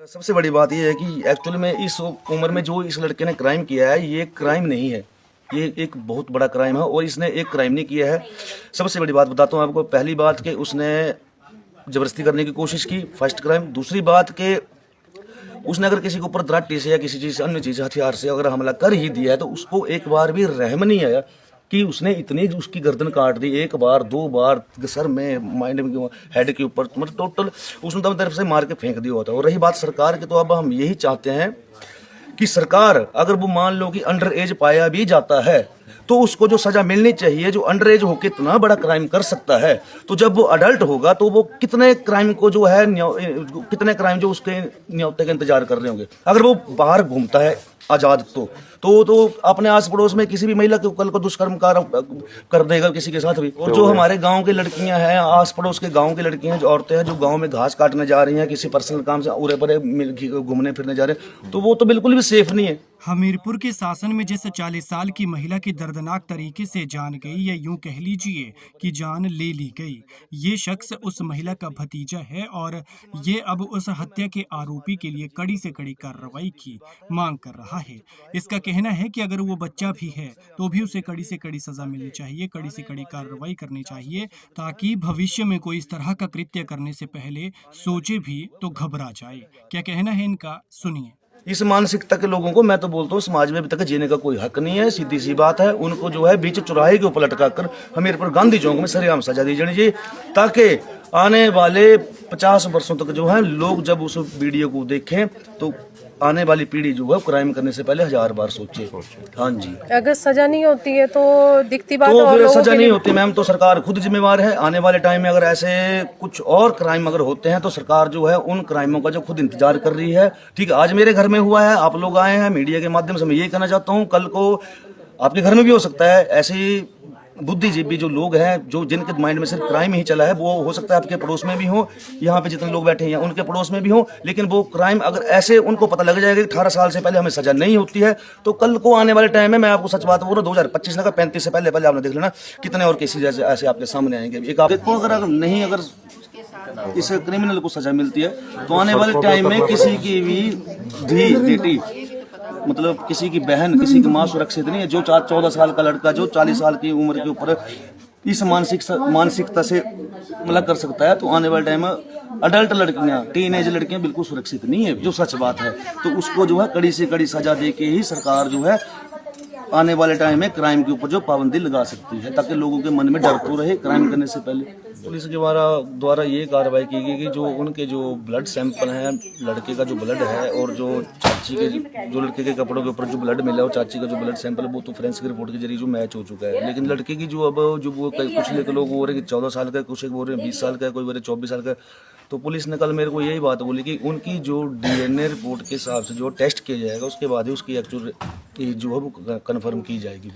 सबसे बड़ी बात यह है कि एक्चुअल में इस उम्र में जो इस लड़के ने क्राइम किया है ये क्राइम नहीं है, ये एक बहुत बड़ा क्राइम है और इसने एक क्राइम नहीं किया है। सबसे बड़ी बात बताता हूँ आपको। पहली बात कि उसने जबरदस्ती करने की कोशिश की, फर्स्ट क्राइम। दूसरी बात कि उसने अगर किसी के ऊपर दराटी से या किसी चीज़ अन्य चीज़ हथियार से अगर हमला कर ही दिया है तो उसको एक बार भी रहम नहीं आया कि उसने इतनी उसकी गर्दन काट दी, एक बार दो बार सर में, माइंड में, हेड के ऊपर, मतलब टोटल उसने तो तरफ से मार के फेंक दिया होता। और रही बात सरकार की, तो अब हम यही चाहते हैं कि सरकार अगर वो मान लो कि अंडर एज पाया भी जाता है तो उसको जो सजा मिलनी चाहिए। जो अंडर एज होकर इतना बड़ा क्राइम कर सकता है तो जब वो अडल्ट होगा तो वो कितने क्राइम को जो है कितने क्राइम जो उसके न्योते का इंतजार कर रहे होंगे। अगर वो बाहर घूमता है आजाद तो अपने आस पड़ोस में किसी भी महिला के कल को दुष्कर्म कर देगा किसी के साथ भी। और जो हमारे गांव की लड़कियां हैं, आस पड़ोस के गांव की लड़कियां, जो औरतें हैं जो गांव में घास काटने जा रही हैं, किसी पर्सनल काम से उरे परे घूमने फिरने जा रहे हैं, तो वो तो बिल्कुल भी सेफ नहीं है। हमीरपुर के शासन में जिस 40 साल की महिला की दर्दनाक तरीके से जान गई, या यूं कह लीजिए कि जान ले ली गई, ये शख्स उस महिला का भतीजा है और ये अब उस हत्या के आरोपी के लिए कड़ी से कड़ी कार्रवाई की मांग कर रहा है। इसका कहना है कि अगर वो बच्चा भी है तो भी उसे कड़ी से कड़ी सजा मिलनी चाहिए, कड़ी से कड़ी कार्रवाई करनी चाहिए, ताकि भविष्य में कोई इस तरह का कृत्य करने से पहले सोचे भी तो घबरा जाए। क्या कहना है इनका, सुनिए। इस मानसिकता के लोगों को मैं तो बोलता हूँ समाज में अभी तक जीने का कोई हक नहीं है। सीधी सी बात है, उनको जो है बीच चौराहे के ऊपर लटका कर हमीरपुर गांधी चौक में सरेआम सजा दी जानी चाहिए, ताकि आने वाले 50 वर्षों तक जो है लोग जब उस वीडियो को देखें तो आने वाली पीढ़ी जो है क्राइम करने से पहले 1000 बार सोचे। हाँ जी, अगर सजा नहीं होती है तो दिखती बात तो फिर सजा नहीं होती मैम तो सरकार खुद जिम्मेवार है। आने वाले टाइम में अगर ऐसे कुछ और क्राइम अगर होते हैं तो सरकार जो है उन क्राइमों का जो खुद इंतजार कर रही है। ठीक है, आज मेरे घर में हुआ है, आप लोग आए हैं, मीडिया के माध्यम से मैं यही कहना चाहता हूँ, कल को आपके घर में भी हो सकता है। ऐसी बुद्धिजीवी जो लोग हैं, जो जिनके माइंड में सिर्फ क्राइम ही चला है, वो हो सकता है आपके पड़ोस में भी हो, यहाँ पे जितने लोग बैठे हैं उनके पड़ोस में भी हो, लेकिन वो क्राइम अगर ऐसे उनको पता लग जाएगा कि 18 साल से पहले हमें सजा नहीं होती है तो कल को आने वाले टाइम में, मैं आपको सच बात बोल रहा हूँ, 2025 लगा 35 से पहले आपने देख लेना कितने और केसेज ऐसे आपके सामने आएंगे। एक आप देखो, अगर इस क्रिमिनल को सजा मिलती है तो आने वाले टाइम में किसी की भी धी बेटी, मतलब किसी की बहन, किसी की माँ सुरक्षित नहीं है। जो 14 साल का लड़का जो 40 साल की उम्र के ऊपर इस मानसिकता से हमला कर सकता है तो आने वाले टाइम में अडल्ट लड़कियां, टीनेज लड़कियां बिल्कुल सुरक्षित नहीं है, जो सच बात है। तो उसको जो है कड़ी से कड़ी सजा दे के ही सरकार जो है आने वाले टाइम में क्राइम के ऊपर जो पाबंदी लगा सकती है, ताकि लोगों के मन में डर तो रहे क्राइम करने से पहले। पुलिस के द्वारा ये कार्रवाई की गई कि जो उनके जो ब्लड सैंपल हैं, लड़के का जो ब्लड है और जो चाची के जो लड़के के कपड़ों के ऊपर जो ब्लड मिला और चाची का जो ब्लड सैंपल है, वो तो फोरेंसिक रिपोर्ट के जरिए जो मैच हो चुका है। लेकिन लड़के की जो वो कुछ लेकर लोग बोल रहे हैं कि 14 साल का, कुछ बोल रहे हैं 20 साल का, कोई बोल रहे 24 साल का। तो पुलिस ने कल मेरे को यही बात बोली कि उनकी जो DNA रिपोर्ट के हिसाब से जो टेस्ट किया जाएगा उसके बाद ही उसकी एक्चुअल जो है वो कन्फर्म की जाएगी।